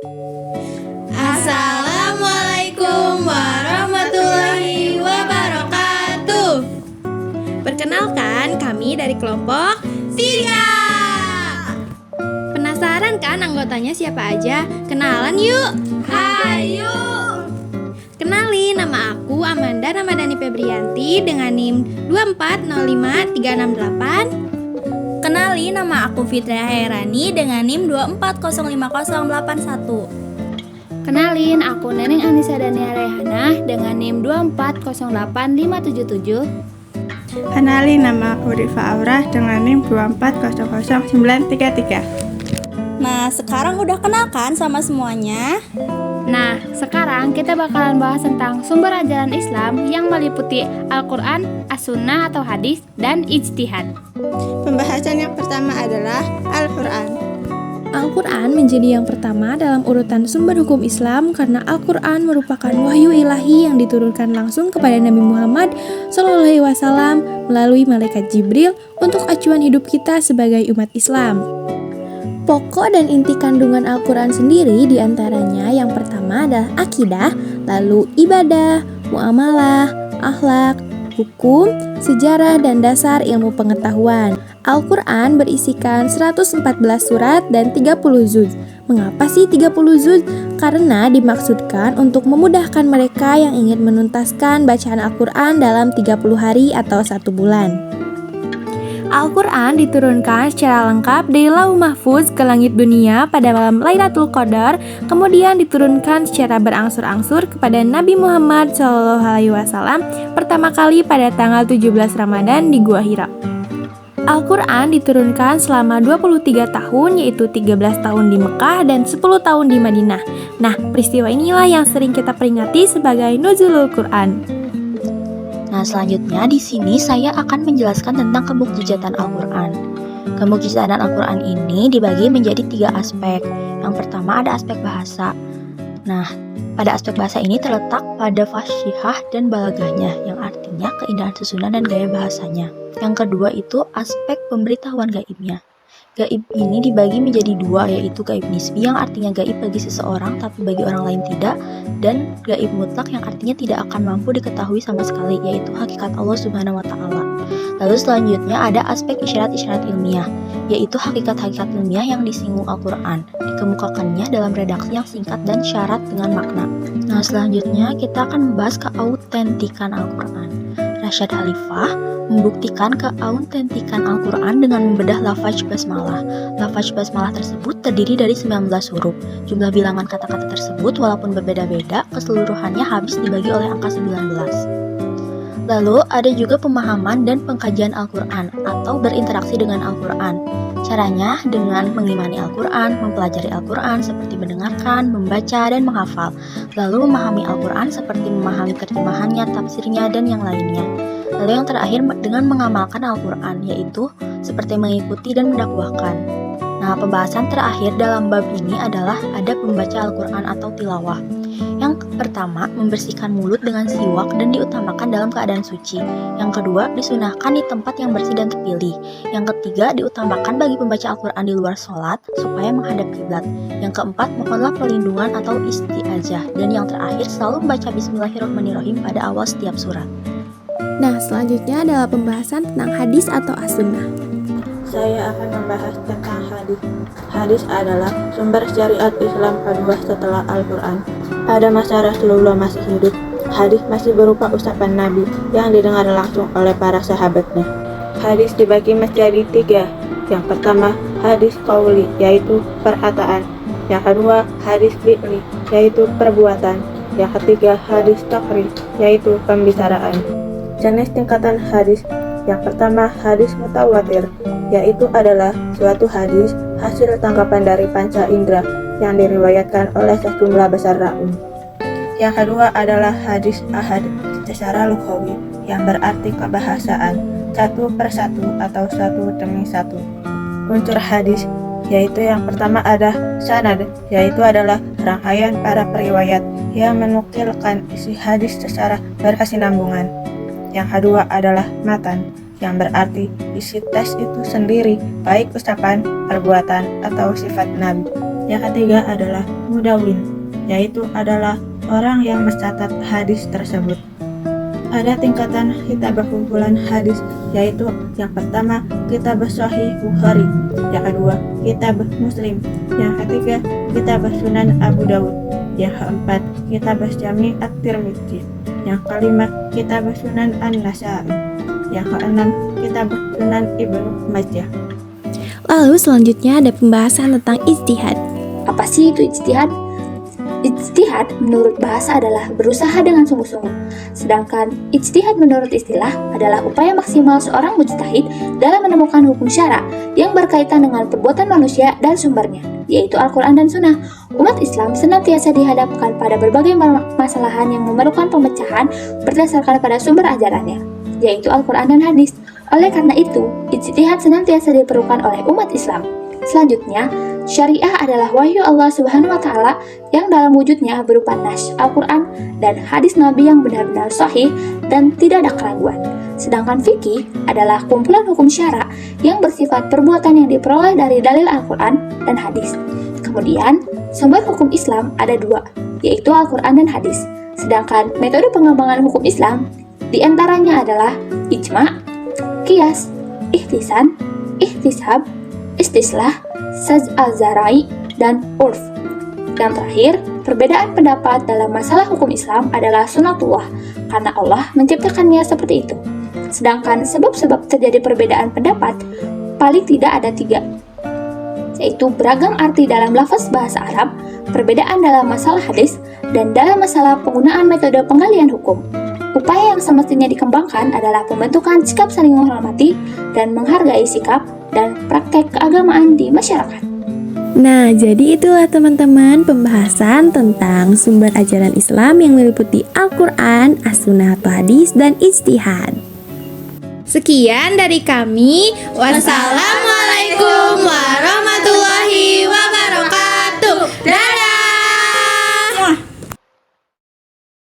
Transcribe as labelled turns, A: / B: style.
A: Assalamualaikum warahmatullahi wabarakatuh.
B: Perkenalkan, kami dari kelompok
A: 3.
B: Penasaran kan anggotanya siapa aja? Kenalan yuk.
A: Hayu.
B: Kenalin, nama aku Amanda Ramadhani Febrianti dengan NIM 2405368.
C: Kenalin, nama aku Fitria Hairani dengan NIM 2405081.
D: Kenalin, aku Neneng Anissa Dania Rehana dengan NIM 2408577.
E: Kenalin, nama aku Rifa Aurah dengan NIM 2400933.
C: Nah, sekarang udah kenal kan sama semuanya?
D: Nah, sekarang kita bakalan bahas tentang sumber ajaran Islam yang meliputi Al-Quran, As-Sunnah atau hadis, dan ijtihad.
E: Pembahasan yang pertama adalah Al-Quran.
B: Al-Quran menjadi yang pertama dalam urutan sumber hukum Islam karena Al-Quran merupakan wahyu ilahi yang diturunkan langsung kepada Nabi Muhammad SAW melalui malaikat Jibril untuk acuan hidup kita sebagai umat Islam. Pokok dan inti kandungan Al-Quran sendiri diantaranya yang pertama adalah akidah, lalu ibadah, muamalah, akhlak, hukum, sejarah, dan dasar ilmu pengetahuan. Al-Quran berisikan 114 surat dan 30 juz. Mengapa sih 30 juz? Karena dimaksudkan untuk memudahkan mereka yang ingin menuntaskan bacaan Al-Quran dalam 30 hari atau 1 bulan. Al-Quran diturunkan secara lengkap dari Lauh Mahfuz ke langit dunia pada malam Lailatul Qadar, kemudian diturunkan secara berangsur-angsur kepada Nabi Muhammad SAW pertama kali pada tanggal 17 Ramadan di Gua Hira. Al-Quran diturunkan selama 23 tahun, yaitu 13 tahun di Mekah dan 10 tahun di Madinah. Nah, peristiwa inilah yang sering kita peringati sebagai Nuzulul Quran.
F: Nah, selanjutnya di sini saya akan menjelaskan tentang kemukjizatan Al-Quran. Kemukjizatan Al-Quran ini dibagi menjadi 3 aspek. Yang pertama ada aspek bahasa. Nah, pada aspek bahasa ini terletak pada fasyihah dan balagahnya, yang artinya keindahan susunan dan gaya bahasanya. Yang kedua itu aspek pemberitahuan gaibnya. Gaib ini dibagi menjadi 2, yaitu gaib nisbi yang artinya gaib bagi seseorang tapi bagi orang lain tidak, dan gaib mutlak yang artinya tidak akan mampu diketahui sama sekali, yaitu hakikat Allah Subhanahu wa Ta'ala. Lalu selanjutnya ada aspek isyarat-isyarat ilmiah, yaitu hakikat-hakikat ilmiah yang disinggung Al-Quran, dikemukakannya dalam redaksi yang singkat dan syarat dengan makna. Nah, selanjutnya kita akan membahas keautentikan Al-Quran. Rasyad Khalifah membuktikan keautentikan Al-Quran dengan membedah lafaz basmalah. Lafaz basmalah tersebut terdiri dari 19 huruf. Jumlah bilangan kata-kata tersebut walaupun berbeda-beda, keseluruhannya habis dibagi oleh angka 19. Lalu ada juga pemahaman dan pengkajian Al-Quran atau berinteraksi dengan Al-Quran. Caranya dengan mengimani Al-Quran, mempelajari Al-Quran seperti mendengarkan, membaca, dan menghafal. Lalu memahami Al-Quran seperti memahami terjemahannya, tafsirnya, dan yang lainnya. Lalu yang terakhir dengan mengamalkan Al-Quran, yaitu seperti mengikuti dan mendakwahkan. Nah, pembahasan terakhir dalam bab ini adalah adab membaca Al-Quran atau tilawah. Yang pertama, membersihkan mulut dengan siwak dan diutamakan dalam keadaan suci. Yang kedua, disunahkan di tempat yang bersih dan terpilih. Yang ketiga, diutamakan bagi pembaca Al-Quran di luar sholat supaya menghadap kiblat. Yang keempat, mohonlah perlindungan atau isti'adzah. Dan yang terakhir, selalu membaca Bismillahirrahmanirrahim pada awal setiap surat.
B: Nah, selanjutnya adalah pembahasan tentang hadis atau as-sunnah.
E: Saya akan membahas tentang hadis. Hadis adalah sumber syariat Islam kedua setelah Al-Quran. Pada masa Rasulullah masih hidup, hadis masih berupa ucapan Nabi yang didengar langsung oleh para sahabatnya. Hadis dibagi menjadi 3. Yang pertama, hadis qauli, yaitu perkataan. Yang kedua, hadis fi'li, yaitu perbuatan. Yang ketiga, hadis taqrir, yaitu pembicaraan. Jenis tingkatan hadis. Yang pertama, hadis mutawatir, yaitu adalah suatu hadis hasil tangkapan dari panca indera yang diriwayatkan oleh sejumlah besar rawi. Yang kedua adalah hadis ahad secara lughawi, yang berarti kebahasaan, satu per satu atau satu demi satu. Unsur hadis, yaitu yang pertama ada sanad, yaitu adalah rangkaian para periwayat yang menukilkan isi hadis secara berkesinambungan. Yang kedua adalah matan, yang berarti isi teks itu sendiri, baik ucapan, perbuatan, atau sifat Nabi. Yang ketiga adalah mudawin, yaitu adalah orang yang mencatat hadis tersebut. Ada tingkatan kitabah kumpulan hadis, yaitu yang pertama kitabah Sahih Bukhari, yang kedua kitabah Muslim, yang ketiga kitabah Sunan Abu Dawud, yang keempat kitabah Jami At-Tirmidzi, yang kelima kitabah Sunan An-Nasa'i, yang keenam kitabah Sunan Ibnu Majah.
B: Lalu selanjutnya ada pembahasan tentang ijtihad.
G: Apa sih itu ijtihad? Ijtihad menurut bahasa adalah berusaha dengan sungguh-sungguh. Sedangkan ijtihad menurut istilah adalah upaya maksimal seorang mujtahid dalam menemukan hukum syara yang berkaitan dengan perbuatan manusia dan sumbernya, yaitu Al-Quran dan Sunnah. Umat Islam senantiasa dihadapkan pada berbagai permasalahan yang memerlukan pemecahan berdasarkan pada sumber ajarannya, yaitu Al-Quran dan hadis. Oleh karena itu, ijtihad senantiasa diperlukan oleh umat Islam. Selanjutnya, syariah adalah wahyu Allah Subhanahu wa Ta'ala yang dalam wujudnya berupa nas Al-Quran dan hadis Nabi yang benar-benar sahih dan tidak ada keraguan. Sedangkan fikih adalah kumpulan hukum syara yang bersifat perbuatan yang diperoleh dari dalil Al-Quran dan hadis. Kemudian, sumber hukum Islam ada dua, yaitu Al-Quran dan hadis. Sedangkan metode pengembangan hukum Islam diantaranya adalah ijma', qiyas, ihtisan, ihtisab, istislah, saz al-zarai, dan urf. Yang terakhir, perbedaan pendapat dalam masalah hukum Islam adalah sunatullah, karena Allah menciptakannya seperti itu. Sedangkan sebab-sebab terjadi perbedaan pendapat paling tidak ada 3, yaitu beragam arti dalam lafaz bahasa Arab, perbedaan dalam masalah hadis, dan dalam masalah penggunaan metode penggalian hukum. Upaya yang semestinya dikembangkan adalah pembentukan sikap saling menghormati dan menghargai sikap dan praktek keagamaan di masyarakat.
B: Nah, jadi itulah teman-teman pembahasan tentang sumber ajaran Islam yang meliputi Al-Quran, As-Sunnah atau hadis, dan ijtihad.
A: Sekian dari kami. Wassalamualaikum warahmatullahi